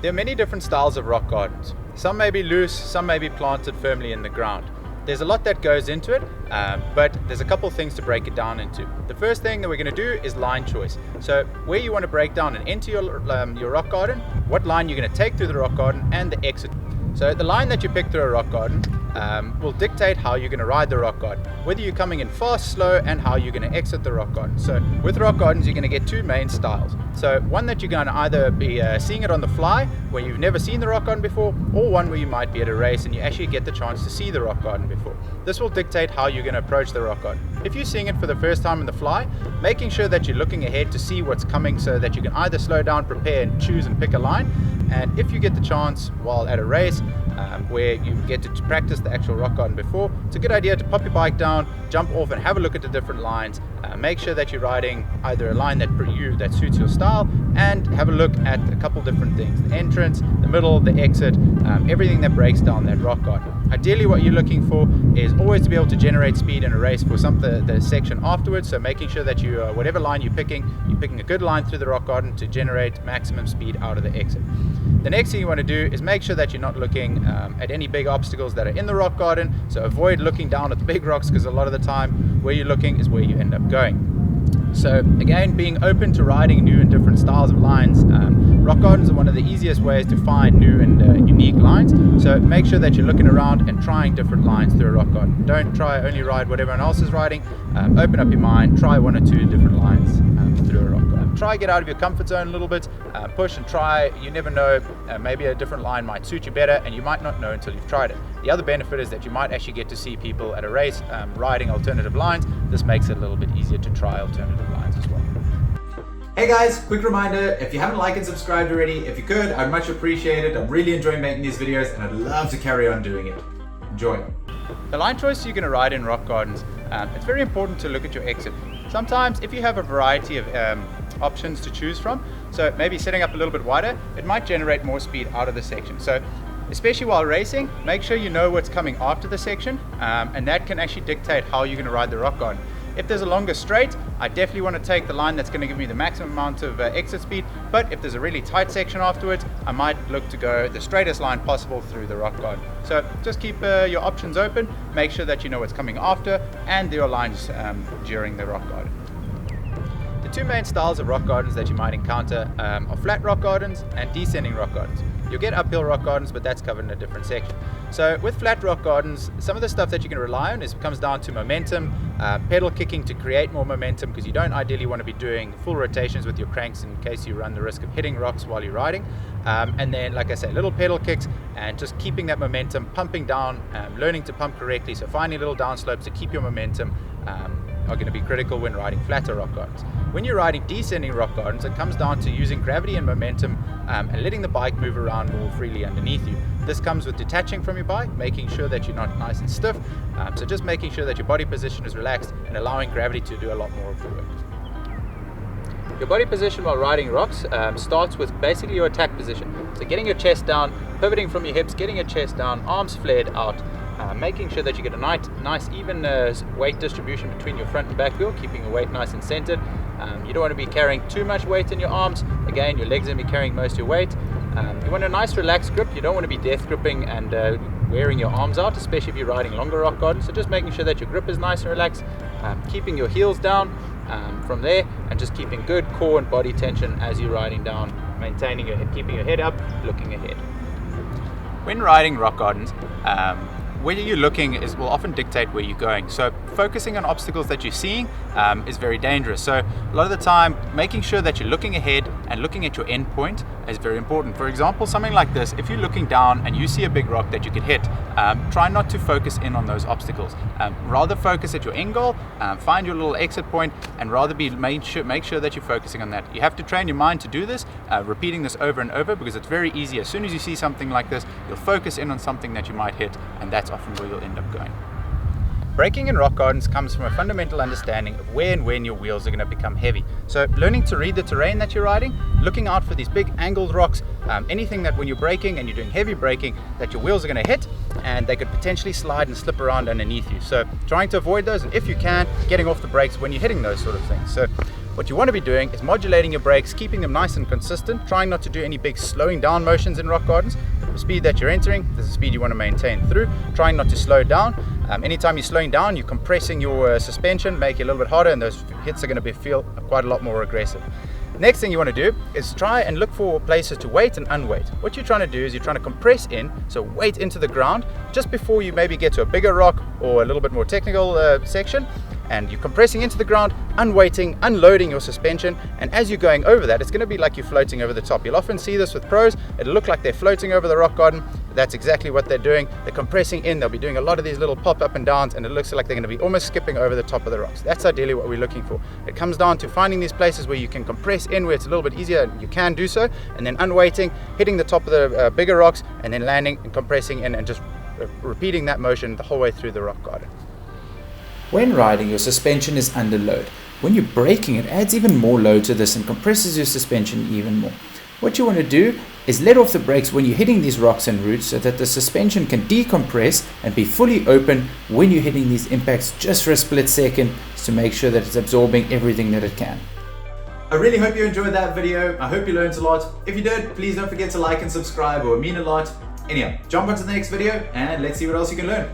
There are many different styles of rock gardens. Some may be loose, some may be planted firmly in the ground. There's a lot that goes into it, but there's a couple things to break it down into. The first thing that we're going to do is line choice. So where you want to break down and enter your rock garden, what line you're going to take through the rock garden, and the exit. So the line that you pick through a rock garden will dictate how you're going to ride the rock garden, whether you're coming in fast, slow, and how you're going to exit the rock garden. So with rock gardens, you're going to get two main styles. So one that you're going to either be seeing it on the fly, where you've never seen the rock garden before, or one where you might be at a race and you actually get the chance to see the rock garden before. This will dictate how you're going to approach the rock garden. If you're seeing it for the first time in the fly, making sure that you're looking ahead to see what's coming so that you can either slow down, prepare, and choose and pick a line. And if you get the chance while at a race where you get to practice the actual rock garden before, it's a good idea to pop your bike down, jump off and have a look at the different lines. Make sure that you're riding either a line that suits your style, and have a look at a couple different things: the entrance, the middle, the exit, everything that breaks down that rock garden. Ideally what you're looking for is always to be able to generate speed in a race for the section afterwards. So making sure that you whatever line you're picking a good line through the rock garden to generate maximum speed out of the exit. The next thing you want to do is make sure that you're not looking at any big obstacles that are in the rock garden. So avoid looking down at the big rocks, because a lot of the time where you're looking is where you end up going. So again, being open to riding new and different styles of lines. Rock gardens are one of the easiest ways to find new and unique lines. So make sure that you're looking around and trying different lines through a rock garden. Don't try only ride what everyone else is riding. Open up your mind, try one or two different lines through a rock garden. Try get out of your comfort zone a little bit, push and try. You never know, maybe a different line might suit you better, and you might not know until you've tried it. The other benefit is that you might actually get to see people at a race riding alternative lines. This makes it a little bit easier to try alternative lines as well. Hey guys, quick reminder, if you haven't liked and subscribed already, if you could, I'd much appreciate it. I'm really enjoying making these videos and I'd love to carry on doing it. Enjoy. The line choice you're going to ride in rock gardens, it's very important to look at your exit. Sometimes if you have a variety of options to choose from, so maybe setting up a little bit wider, it might generate more speed out of the section. So especially while racing, make sure you know what's coming after the section, and that can actually dictate how you're going to ride the rock garden. If there's a longer straight, I definitely want to take the line that's going to give me the maximum amount of exit speed. But if there's a really tight section afterwards, I might look to go the straightest line possible through the rock garden. So just keep your options open, make sure that you know what's coming after and your lines during the rock garden. The two main styles of rock gardens that you might encounter are flat rock gardens and descending rock gardens. You'll get uphill rock gardens, but that's covered in a different section. So with flat rock gardens, some of the stuff that you can rely on comes down to momentum, pedal kicking to create more momentum, because you don't ideally want to be doing full rotations with your cranks in case you run the risk of hitting rocks while you're riding. And then, like I say, little pedal kicks and just keeping that momentum, pumping down, learning to pump correctly. So finding little downslopes to keep your momentum are going to be critical when riding flatter rock gardens. When you're riding descending rock gardens, it comes down to using gravity and momentum and letting the bike move around more freely underneath you. This comes with detaching from your bike, making sure that you're not nice and stiff. So just making sure that your body position is relaxed and allowing gravity to do a lot more of the work. Your body position while riding rocks starts with basically your attack position. So getting your chest down, pivoting from your hips, getting your chest down, arms flared out, making sure that you get a nice even weight distribution between your front and back wheel, keeping your weight nice and centered. You don't want to be carrying too much weight in your arms. Again, your legs are going to be carrying most of your weight. You want a nice relaxed grip. You don't want to be death gripping and wearing your arms out, especially if you're riding longer rock gardens. So just making sure that your grip is nice and relaxed, keeping your heels down from there, and just keeping good core and body tension as you're riding down, maintaining your head, keeping your head up, looking ahead. When riding rock gardens, where you're looking will often dictate where you're going. So focusing on obstacles that you're seeing is very dangerous. So a lot of the time, making sure that you're looking ahead and looking at your end point is very important. For example, something like this, if you're looking down and you see a big rock that you could hit, try not to focus in on those obstacles. Rather focus at your end goal, find your little exit point, and rather make sure that you're focusing on that. You have to train your mind to do this, repeating this over and over, because it's very easy. As soon as you see something like this, you'll focus in on something that you might hit, and that's often where you'll end up going. Braking in rock gardens comes from a fundamental understanding of where and when your wheels are going to become heavy. So learning to read the terrain that you're riding, looking out for these big angled rocks, anything that when you're braking and you're doing heavy braking that your wheels are going to hit and they could potentially slide and slip around underneath you. So trying to avoid those, and if you can, getting off the brakes when you're hitting those sort of things. So what you want to be doing is modulating your brakes, keeping them nice and consistent, trying not to do any big slowing down motions in rock gardens. The speed that you're entering, this is the speed you want to maintain through, trying not to slow down. Anytime you're slowing down, you're compressing your suspension, make it a little bit harder, and those hits are going to feel quite a lot more aggressive. Next thing you want to do is try and look for places to weight and unweight. What you're trying to do is you're trying to compress in, so weight into the ground just before you maybe get to a bigger rock or a little bit more technical section, and you're compressing into the ground, unweighting, unloading your suspension, and as you're going over that, it's going to be like you're floating over the top. You'll often see this with pros. It'll look like they're floating over the rock garden. That's exactly what they're doing. They're compressing in. They'll be doing a lot of these little pop up and downs, and it looks like they're going to be almost skipping over the top of the rocks. That's ideally what we're looking for. It comes down to finding these places where you can compress in, where it's a little bit easier, you can do so, and then unweighting, hitting the top of the bigger rocks, and then landing and compressing in, and just repeating that motion the whole way through the rock garden. When riding, your suspension is under load. When you're braking, it adds even more load to this and compresses your suspension even more. What you want to do is let off the brakes when you're hitting these rocks and roots so that the suspension can decompress and be fully open when you're hitting these impacts just for a split second, to make sure that it's absorbing everything that it can. I really hope you enjoyed that video. I hope you learned a lot. If you did, please don't forget to like and subscribe, it would mean a lot. Anyhow, jump onto the next video and let's see what else you can learn.